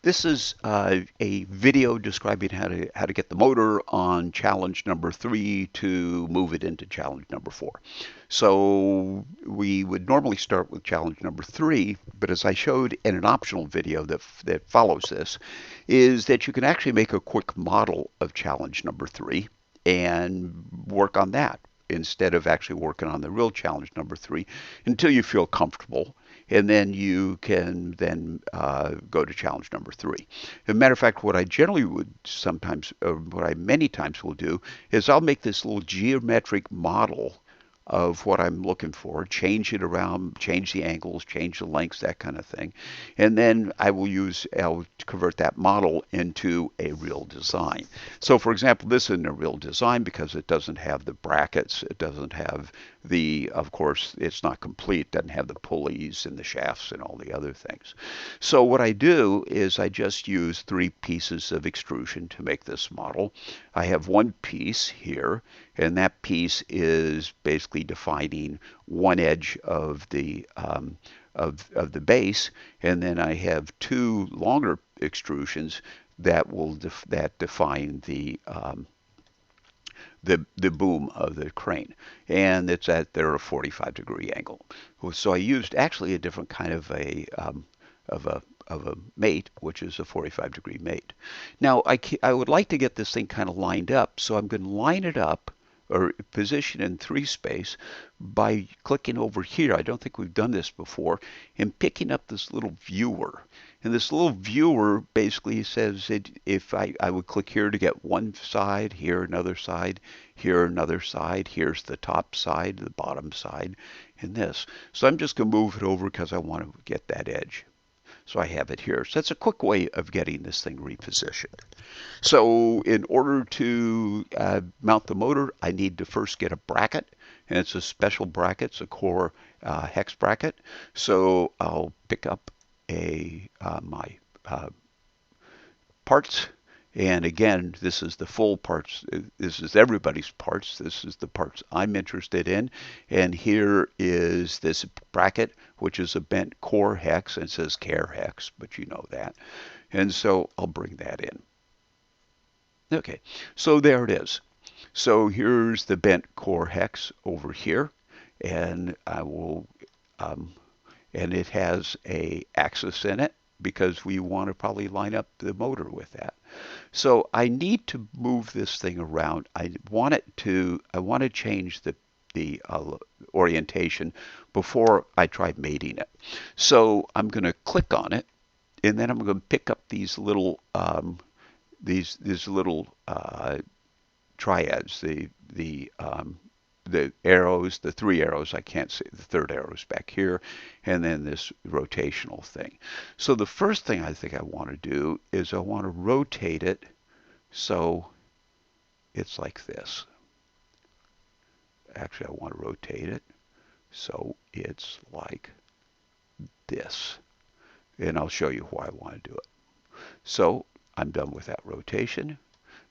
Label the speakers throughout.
Speaker 1: This is a video describing how to get the motor on challenge number 3 to move it into challenge number 4. So we would normally start with challenge number 3, but as I showed in an optional video that follows this, is that you can actually make a quick model of challenge number 3 and work on that instead of actually working on the real challenge number 3 until you feel comfortable, and then you can then go to challenge number 3. As a matter of fact, what I generally would sometimes, or what I many times will do, is I'll make this little geometric model of what I'm looking for, change it around, change the angles, change the lengths, that kind of thing. And then I'll convert that model into a real design. So for example, this isn't a real design because it doesn't have the brackets. It doesn't have of course, it's not complete. It doesn't have the pulleys and the shafts and all the other things. So what I do is I just use 3 pieces of extrusion to make this model. I have one piece here, and that piece is basically defining one edge of the of the base, and then I have 2 longer extrusions that define the boom of the crane, and it's at their 45-degree angle. So I used actually a different kind of a mate, which is a 45-degree mate. Now I would like to get this thing kind of lined up, so I'm going to line it up or position in 3 space by clicking over here. I don't think we've done this before, and picking up this little viewer. And this little viewer basically says if I would click here to get one side, here another side, here another side, here's the top side, the bottom side, and this. So I'm just going to move it over because I want to get that edge. So I have it here. So that's a quick way of getting this thing repositioned. So in order to mount the motor, I need to first get a bracket, and it's a special bracket. It's a core hex bracket. So I'll pick up my parts. And again, this is the full parts. This is everybody's parts. This is the parts I'm interested in. And here is this bracket, which is a bent core hex. And it says care hex, but you know that. And so I'll bring that in. Okay, so there it is. So here's the bent core hex over here. And I will, and it has a axis in it because we want to probably line up the motor with that. So I need to move this thing around. I want to change the orientation before I try mating it. So I'm going to click on it, and then I'm going to pick up these little these little triads, the arrows, the 3 arrows, I can't see, the 3rd arrow is back here, and then this rotational thing. So the first thing I think I want to do is I want to rotate it so it's like this. Actually, I want to rotate it so it's like this. And I'll show you why I want to do it. So I'm done with that rotation.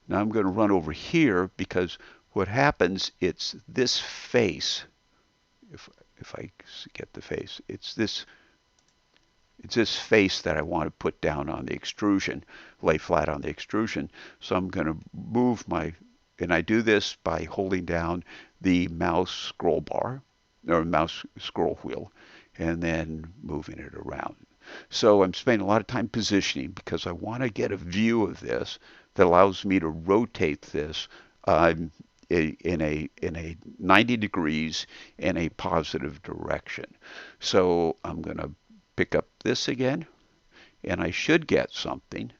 Speaker 1: Now I'm going to run over here because what happens, it's this face. If I get the face, it's this face that I want to put down on the extrusion, lay flat on the extrusion. So I'm going to move and I do this by holding down the mouse scroll bar, or mouse scroll wheel, and then moving it around. So I'm spending a lot of time positioning because I want to get a view of this that allows me to rotate this in a 90 degrees in a positive direction. So I'm going to pick up this again, and I should get something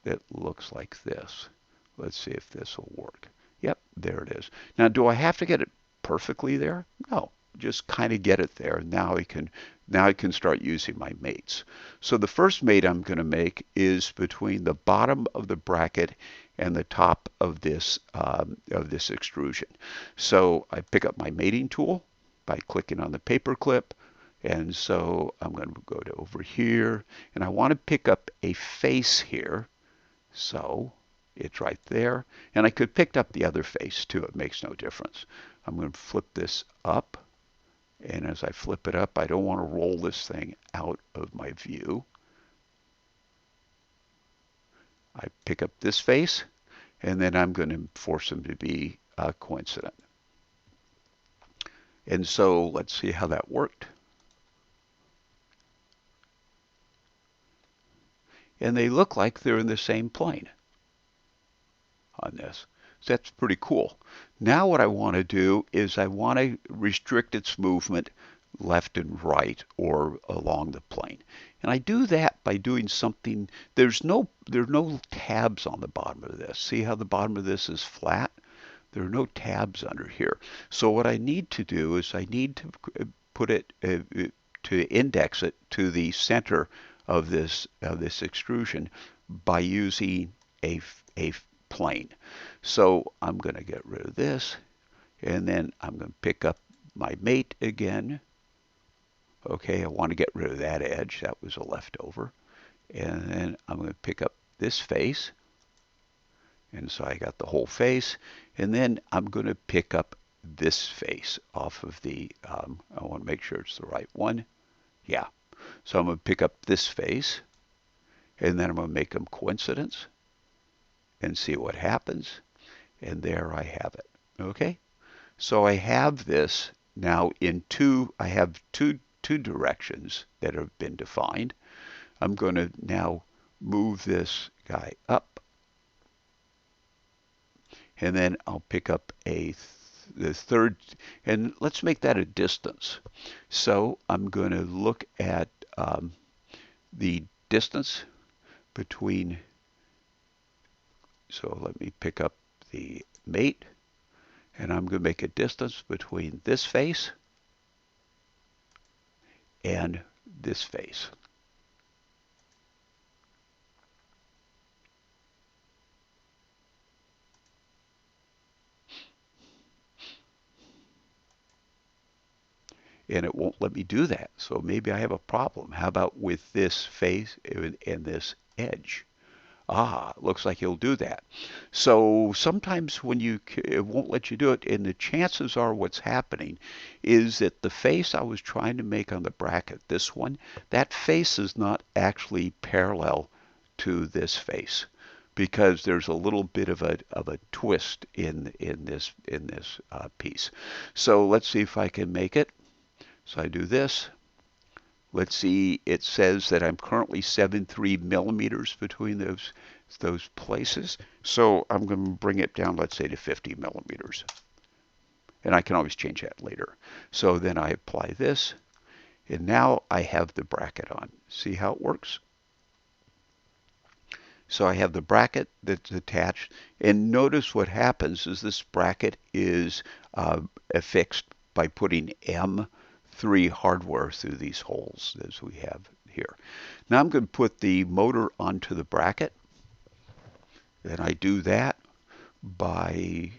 Speaker 1: that looks like this. Let's see if this will work. Yep, there it is. Now, do I have to get it perfectly there? No, just kind of get it there. Now I can start using my mates. So the first mate I'm going to make is between the bottom of the bracket and the top of this extrusion. So I pick up my mating tool by clicking on the paper clip, and so I'm going to go to over here, and I want to pick up a face here. So it's right there, and I could pick up the other face too. It makes no difference. I'm going to flip this up. And as I flip it up, I don't want to roll this thing out of my view. I pick up this face, and then I'm going to force them to be coincident. And so let's see how that worked. And they look like they're in the same plane on this. So that's pretty cool. Now what I want to do is I want to restrict its movement left and right or along the plane. And I do that by doing something. There are no tabs on the bottom of this. See how the bottom of this is flat? There are no tabs under here. So what I need to do is I need to put it to index it to the center of this extrusion by using a plane. So I'm going to get rid of this, and then I'm going to pick up my mate again. Okay, I want to get rid of that edge. That was a leftover. And then I'm going to pick up this face. And so I got the whole face. And then I'm going to pick up this face off of I want to make sure it's the right one. Yeah. So I'm going to pick up this face. And then I'm going to make them coincidence and see what happens. And there I have it. Okay. So I have this now I have two directions that have been defined. I'm going to now move this guy up, and then I'll pick up the third, and let's make that a distance. So I'm going to look at the distance between, so let me pick up the mate, and I'm going to make a distance between this face and this face. And it won't let me do that. So maybe I have a problem. How about with this face and this edge? Ah, looks like you'll do that. So sometimes when it won't let you do it, and the chances are what's happening is that the face I was trying to make on the bracket, this one, that face is not actually parallel to this face because there's a little bit of a twist in this piece. So let's see if I can make it. So I do this. Let's see, it says that I'm currently 7.3 millimeters between those places. So I'm going to bring it down, let's say, to 50 millimeters. And I can always change that later. So then I apply this, and now I have the bracket on. See how it works? So I have the bracket that's attached, and notice what happens is this bracket is affixed by putting M3 hardware through these holes as we have here. Now I'm going to put the motor onto the bracket, and I do that by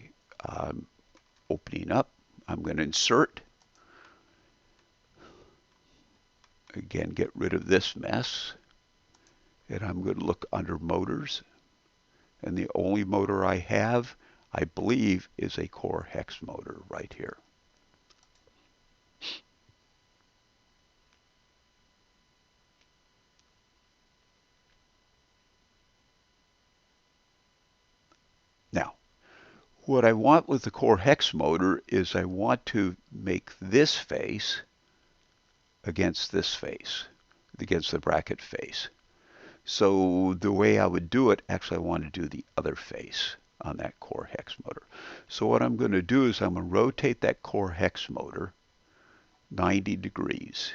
Speaker 1: opening up. I'm going to insert. Again, get rid of this mess. And I'm going to look under motors. And the only motor I have, I believe, is a core hex motor right here. Now, what I want with the core hex motor is I want to make this face against this face, against the bracket face. So the way I would do it, actually I want to do the other face on that core hex motor. So what I'm going to do is I'm going to rotate that core hex motor 90 degrees.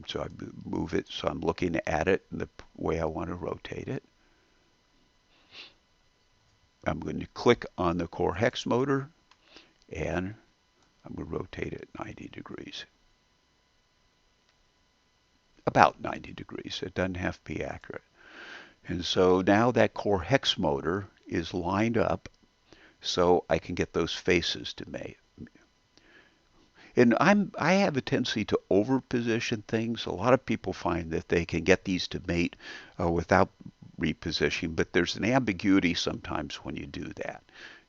Speaker 1: So I move it so I'm looking at it the way I want to rotate it. I'm going to click on the core hex motor, and I'm going to rotate it 90 degrees. About 90 degrees. It doesn't have to be accurate. And so now that core hex motor is lined up so I can get those faces to mate. And I have a tendency to over-position things. A lot of people find that they can get these to mate without repositioning, but there's an ambiguity sometimes when you do that.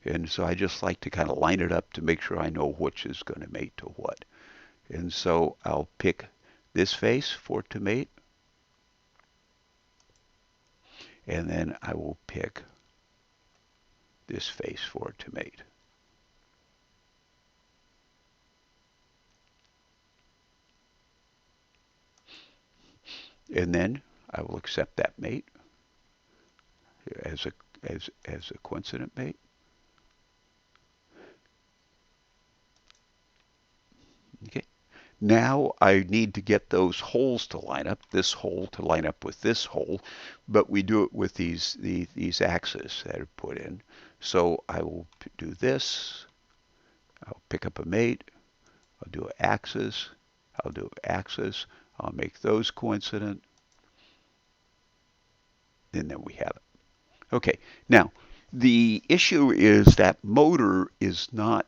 Speaker 1: And so I just like to kind of line it up to make sure I know which is going to mate to what. And so I'll pick this face for it to mate. and then I will pick this face for it to mate. And then I will accept that mate as a coincident mate. Okay. Now I need to get those holes to line up, this hole to line up with this hole, but we do it with these axes that are put in. So I will do this. I'll pick up a mate. I'll do an axis. I'll do axis. I'll make those coincident, and then we have it. Okay, now the issue is that motor is not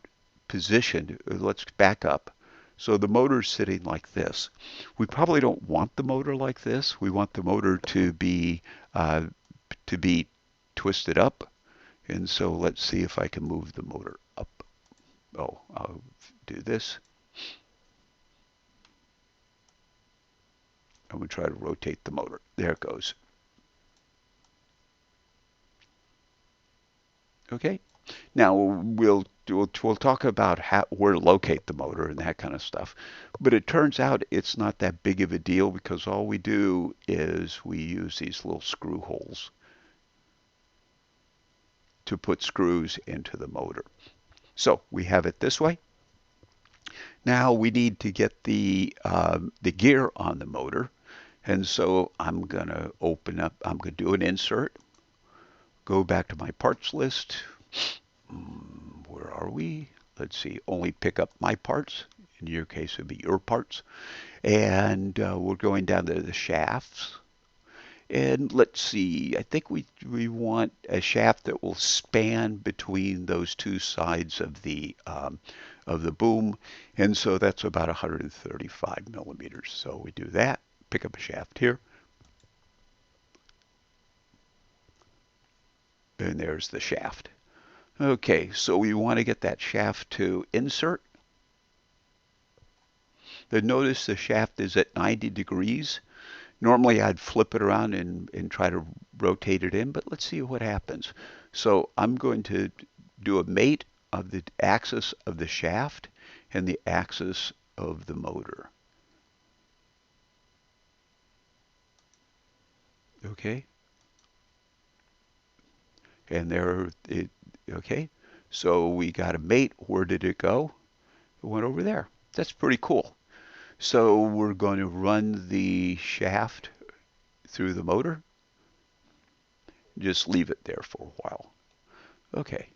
Speaker 1: positioned. Let's back up. So the motor's sitting like this. We probably don't want the motor like this. We want the motor uh, to be twisted up. And so let's see if I can move the motor up. Oh, I'll do this. I'm going to try to rotate the motor. There it goes. Okay. Now we'll talk about where to locate the motor and that kind of stuff. But it turns out it's not that big of a deal because all we do is we use these little screw holes to put screws into the motor. So we have it this way. Now we need to get the gear on the motor. And so I'm going to open up, I'm going to do an insert, go back to my parts list. Where are we? Let's see, only pick up my parts. In your case, it would be your parts. And we're going down to the shafts. And let's see, I think we want a shaft that will span between those two sides of the boom. And so that's about 135 millimeters. So we do that, pick up a shaft here. And there's the shaft. Okay, so we want to get that shaft to insert. Then notice the shaft is at 90 degrees. Normally I'd flip it around and try to rotate it in, but let's see what happens. So I'm going to do a mate of the axis of the shaft and the axis of the motor. Okay, and okay, so we got a mate. Where did it go? It went over there. That's pretty cool. So we're going to run the shaft through the motor. Just leave it there for a while. Okay.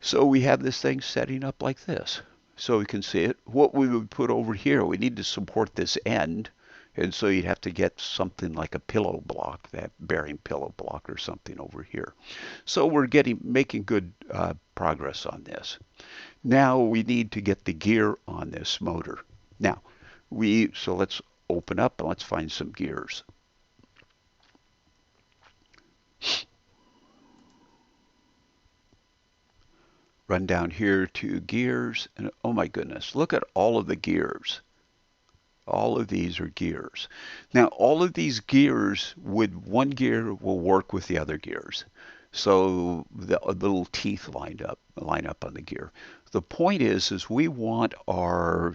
Speaker 1: So we have this thing setting up like this. So we can see it. What we would put over here, we need to support this end. And so you'd have to get something like a pillow block, that bearing pillow block or something over here. So we're making good progress on this. Now we need to get the gear on this motor. Now, so let's open up and let's find some gears. Run down here to gears, and oh my goodness, look at all of the gears. All of these are gears. Now, all of these gears, one gear will work with the other gears. So the little teeth line up on the gear. The point is we want our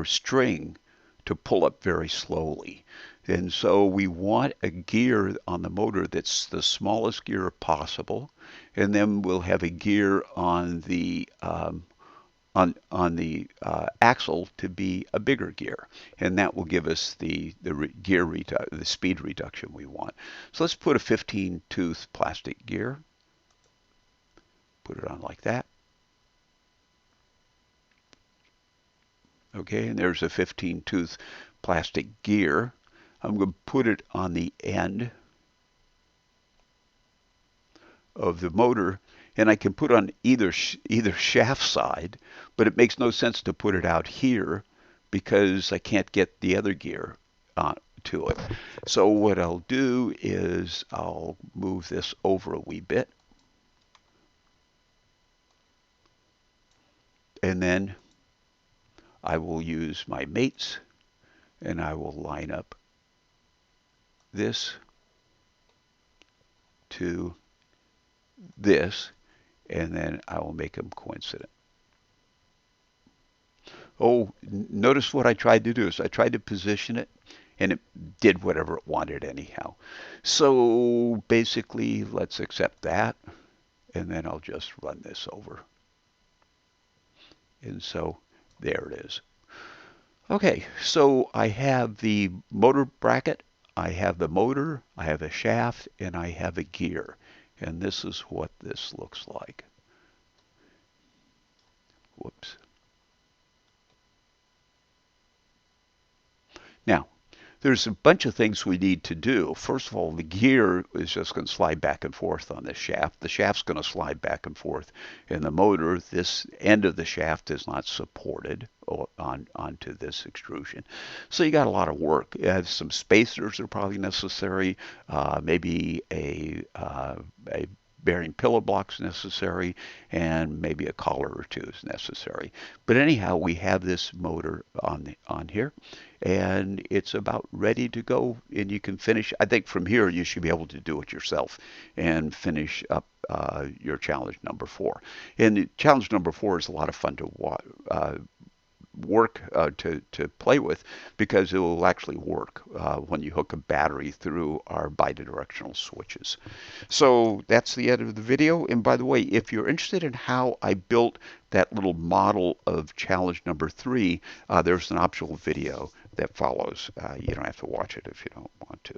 Speaker 1: string to pull up very slowly. And so we want a gear on the motor that's the smallest gear possible, and then we'll have a gear on the axle to be a bigger gear, and that will give us the speed reduction we want. So let's put a 15 tooth plastic gear. Put it on like that. Okay, and there's a 15 tooth plastic gear. I'm going to put it on the end of the motor, and I can put on either shaft side, but it makes no sense to put it out here because I can't get the other gear to it. So what I'll do is I'll move this over a wee bit, and then I will use my mates, and I will line up this to this, and then I will make them coincident. Oh, notice what I tried to do is I tried to position it, and it did whatever it wanted anyhow. So basically, let's accept that, and then I'll just run this over. And so there it is. Okay, so I have the motor bracket, I have the motor, I have a shaft, and I have a gear. And this is what this looks like. Whoops. Now, there's a bunch of things we need to do. First of all, the gear is just going to slide back and forth on this shaft. The shaft's going to slide back and forth. In the motor, this end of the shaft is not supported onto this extrusion. So you got a lot of work. Some spacers are probably necessary, maybe a bearing pillow blocks necessary, and maybe a collar or two is necessary. But anyhow, we have this motor on here, and it's about ready to go. And you can finish. I think from here you should be able to do it yourself and finish up your challenge number 4. And challenge number 4 is a lot of fun to work to play with, because it will actually work when you hook a battery through our bidirectional switches. So that's the end of the video. And by the way, if you're interested in how I built that little model of challenge number 3, there's an optional video that follows. You don't have to watch it if you don't want to.